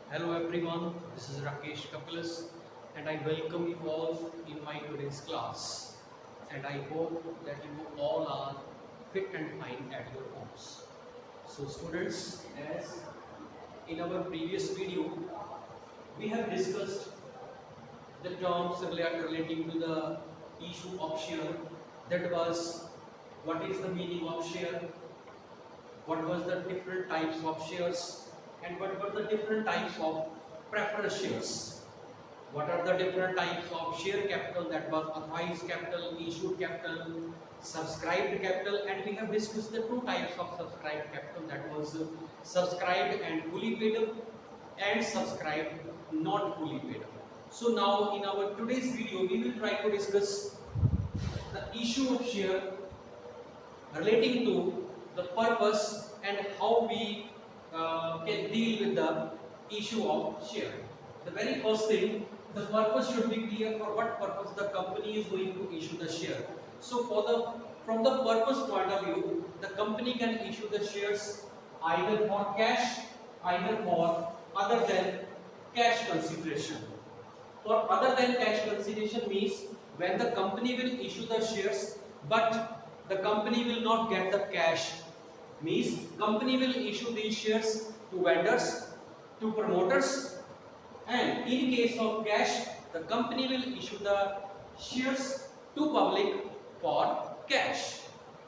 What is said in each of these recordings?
Hello everyone, this is Rakesh Kapilas and I welcome you all in my today's class, and I hope that you all are fit and fine at your homes. So students, as in our previous video, we have discussed the terms relating to the issue of share. That was, what is the meaning of share, what was the different types of shares, and what were the different types of preference shares. What are the different types of share capital, that was authorized capital, issued capital, subscribed capital, and we have discussed the two types of subscribed capital, that was subscribed and fully paid up, and subscribed not fully paid up. So now in our today's video we will try to discuss the issue of share relating to the purpose and how we can deal with the issue of share. The very first thing, the purpose should be clear, for what purpose the company is going to issue the share. So from the purpose point of view, the company can issue the shares either for cash, either for other than cash consideration. For other than cash consideration means when the company will issue the shares but the company will not get the cash, means company will issue these shares to vendors, to promoters, and in case of cash the company will issue the shares to public for cash,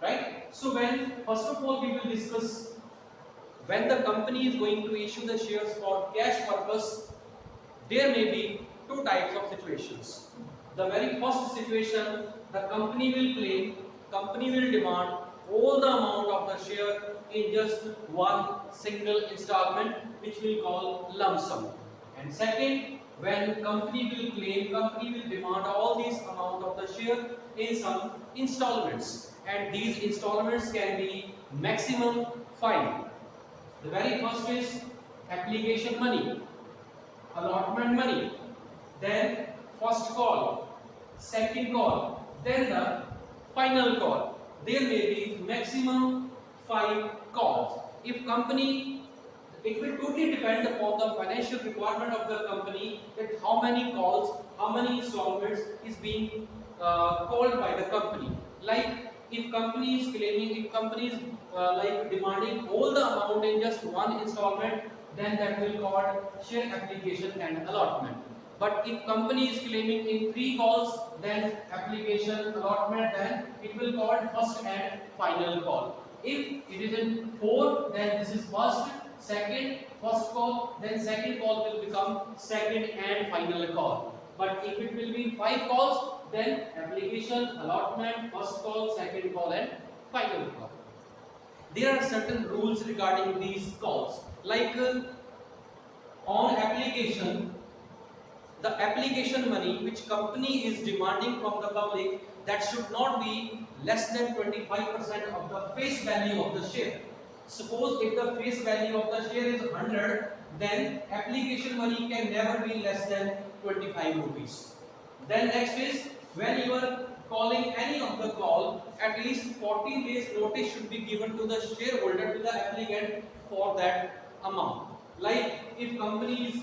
right? So when first of all we will discuss when the company is going to issue the shares for cash purpose, there may be two types of situations. The very first situation, the company will claim, company will demand all the amount of the share in just one single installment, which we call lump sum. And second, when company will claim, company will demand all these amount of the share in some installments, and these installments can be maximum 5. The very first is application money, allotment money, then first call, second call, then the final call. There may be maximum 5 calls. If company, it will totally depend upon the financial requirement of the company, that how many calls, how many installments is being called by the company. Like if company is claiming, if company is like demanding all the amount in just one installment, then that will called share application and allotment. But if company is claiming in 3 calls, then application, allotment, then it will called first and final call. If it is in 4, then this is first, second, first call, then second call will become second and final call. But if it will be 5 calls, then application, allotment, first call, second call, and final call. There are certain rules regarding these calls. Like on application, the application money which company is demanding from the public, that should not be less than 25% of the face value of the share. Suppose if the face value of the share is 100, then application money can never be less than 25 rupees. Then next is, when you are calling any of the call, at least 14 days notice should be given to the shareholder, to the applicant, for that amount. Like if company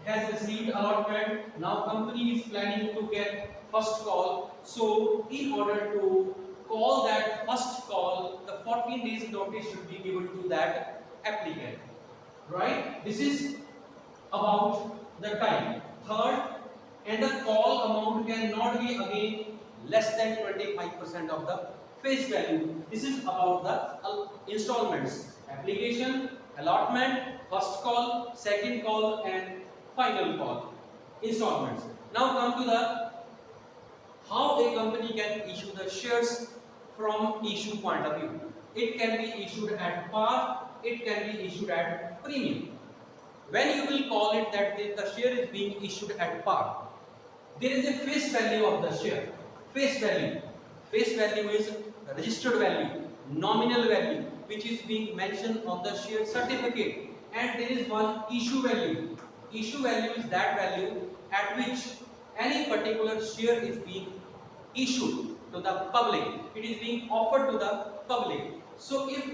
has received allotment, now company is planning to get first call, so in order to call that first call, the 14 days notice should be given to that applicant, right? This is about the time. Third, and the call amount cannot be again less than 25% of the face value. This is about the installments, application, allotment, first call, second call, and final call, installments. Now come to the how a company can issue the shares from issue point of view. It can be issued at par, it can be issued at premium. When you will call it that the share is being issued at par, there is a face value of the share. Face value. Face value is registered value, nominal value, which is being mentioned on the share certificate. And there is one issue value. Issue value is that value at which any particular share is being issued to the public. It is being offered to the public. So if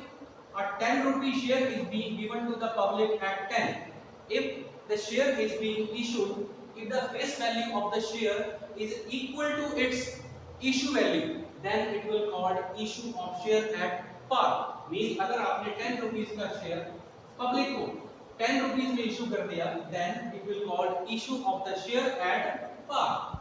a 10 rupee share is being given to the public at 10, if the share is being issued, if the face value of the share is equal to its issue value, then it will called issue of share at par. Means अगर आपने 10 rupees का share public को 10 rupees में issue कर दिया, then it will called issue of the share at par.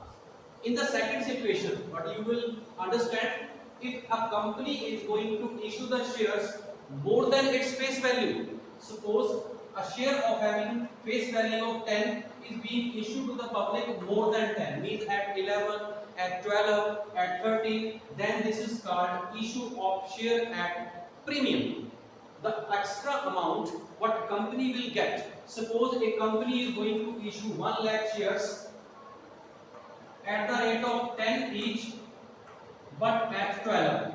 In the second situation, what you will understand, if a company is going to issue the shares more than its face value, suppose a share of having face value of 10 is being issued to the public more than 10, means at 11, at 12, at 13, then this is called issue of share at premium. The extra amount what company will get, suppose a company is going to issue 1 lakh shares at the rate of 10 each, but at 12.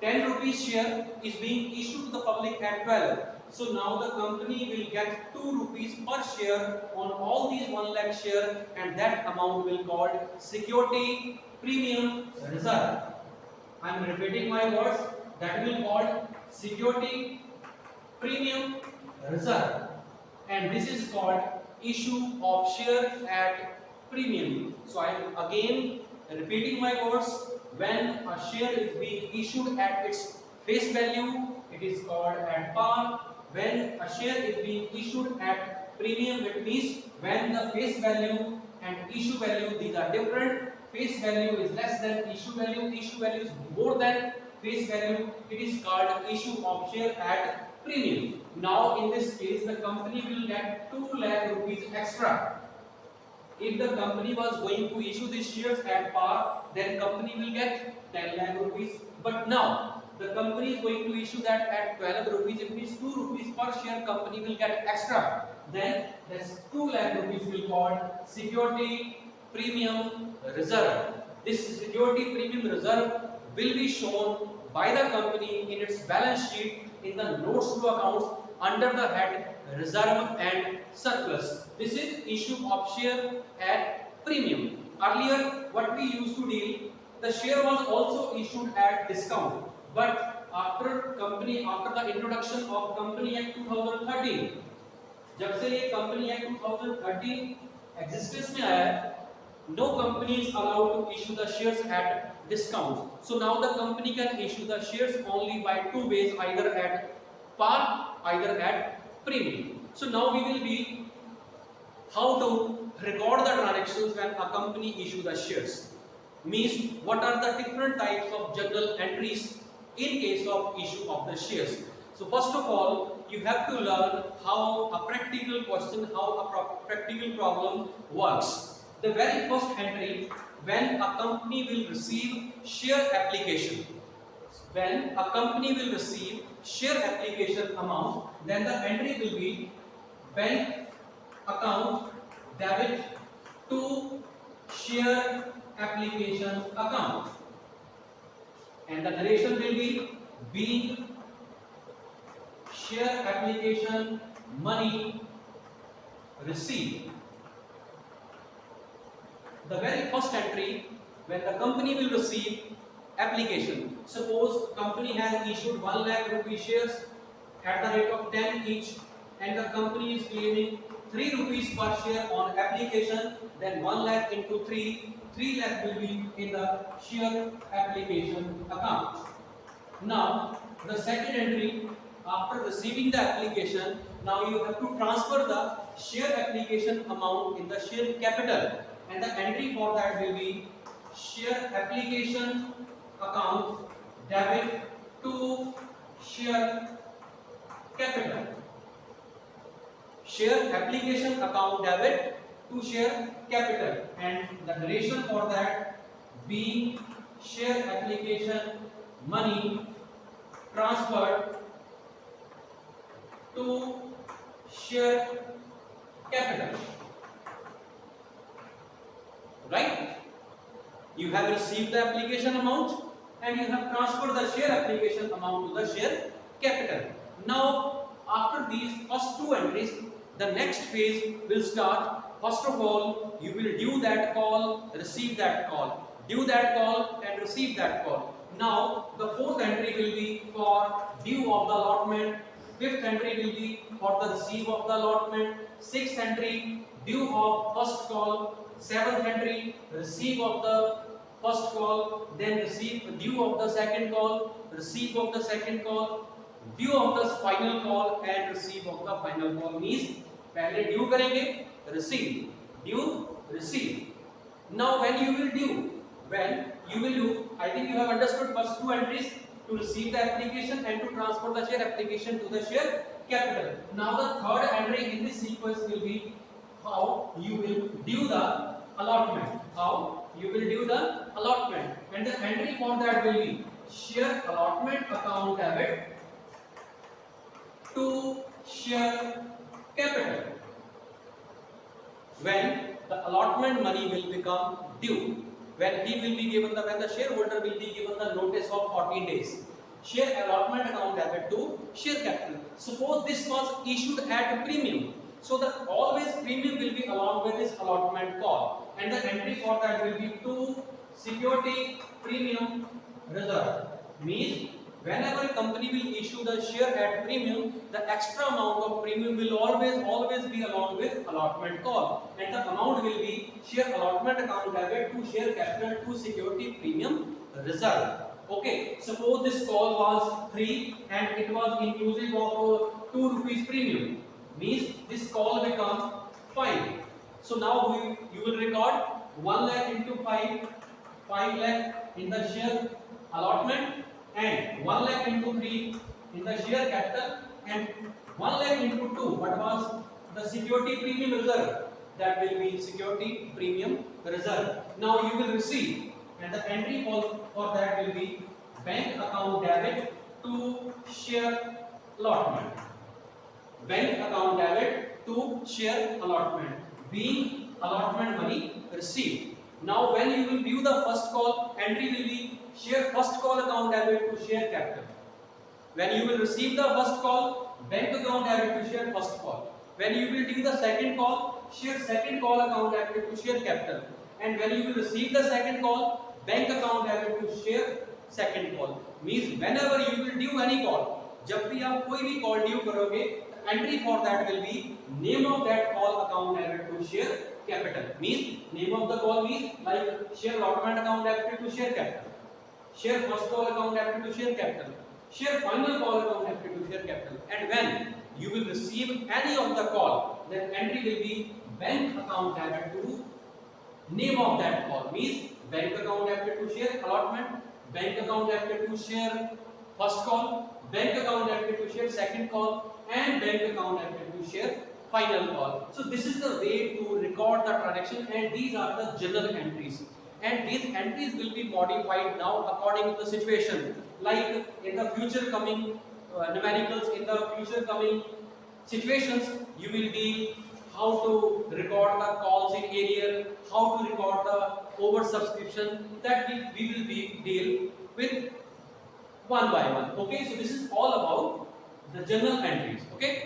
10 rupees share is being issued to the public at 12. So now the company will get 2 rupees per share on all these 1 lakh share, and that amount will called security premium reserve. I am repeating my words, that will called security premium reserve, and this is called issue of share at premium. So I am again repeating my words, when a share is being issued at its face value, it is called at par. When a share is being issued at premium, it means when the face value and issue value, these are different. Face value is less than issue value is more than face value, it is called issue of share at premium. Now in this case, the company will get 2 lakh rupees extra. If the company was going to issue these shares at par, then company will get 10 lakh rupees. But now the company is going to issue that at 12 rupees, it means 2 rupees per share company will get extra. Then this 2 lakh rupees will called security premium reserve. This security premium reserve will be shown by the company in its balance sheet in the notes to accounts under the head reserve and surplus. This is issue of share at premium. Earlier what we used to deal, the share was also issued at discount, but after the introduction of Company Act 2013, जब से ये Company Act 2013 existence में आया है, no company is allowed to issue the shares at discount. So now the company can issue the shares only by two ways, either at par, either at premium. So now we will be how to record the transactions when a company issue the shares. Means what are the different types of journal entries in case of issue of the shares. So first of all, you have to learn how a practical question, how a practical problem works. The very first entry, when a company will receive share application. When a company will receive share application amount, then the entry will be bank account debit to share application account, and the narration will be being share application money received. The very first entry, when the company will receive application, suppose company has issued 1 lakh rupee shares at the rate of 10 each, and the company is claiming 3 rupees per share on application, then 1 lakh into 3 lakh will be in the share application account. Now the second entry, after receiving the application, now you have to transfer the share application amount in the share capital, and the entry for that will be share application account debit to share capital. Share application account debit to share capital, and the narration for that being share application money transferred to share capital. Right? You have received the application amount and you have transferred the share application amount to the share capital. Now, after these first two entries, the next phase will start. First of all, you will due that call, receive that call, due that call and receive that call. Now, the fourth entry will be for due of the allotment Fifth entry will be for the receipt of the allotment. Sixth entry, due of first call. Seventh entry, receipt of the first call, then receive due of the second call, receive of the second call, due of the final call and receive of the final call. Means पहले due करेंगे, receive, due, receive. Now when you will do, I think you have understood first two entries, to receive the application and to transfer the share application to the share capital. Now the third entry in this sequence will be how you will do the allotment. How you will do the allotment, and the entry for that will be share allotment account debit to share capital. When the allotment money will become due, when the shareholder will be given the notice of 14 days. Share allotment account debit to share capital. Suppose this was issued at a premium, so the always premium will be along with this allotment call, and the entry for that will be to security premium reserve. Means whenever a company will issue the share at premium, the extra amount of premium will always be along with allotment call, and the amount will be share allotment account debit to share capital to security premium reserve. Okay, suppose this call was 3 and it was inclusive of 2 rupees premium. Means this call becomes 5. So now you will record 1 lakh into 5, 5 lakh in the share allotment, and 1 lakh into 3 in the share capital, and 1 lakh into 2, what was the security premium reserve, that will be security premium reserve. Now you will receive, and the entry for that will be bank account debit to share allotment. Bank account debit to share allotment, being allotment money received. Now when you will view the first call, entry will be share first call account debit to share capital. When you will receive the first call, bank account debit to share first call. When you will do the second call, share second call account debit to share capital. And when you will receive the second call, bank account debit to share second call. Means whenever you will do any call, जब भी आप कोई भी call due करोगे, entry for that will be name of that call account debit to share capital. Means name of the call means like share allotment account debit to share capital, share first call account debit to share capital, share final call account debit to share capital. And when you will receive any of the call, then entry will be bank account debit to name of that call. Means bank account debit to share allotment, bank account debit to share first call, bank account debit to share second call, and bank account debit to share final call. So this is the way to record the transaction, and these are the journal entries. And these entries will be modified now according to the situation. Like in the future coming numericals, in the future coming situations, you will be how to record the calls in area, how to record the oversubscription, that we will be deal with one by one. Okay, so this is all about the journal entries. Okay.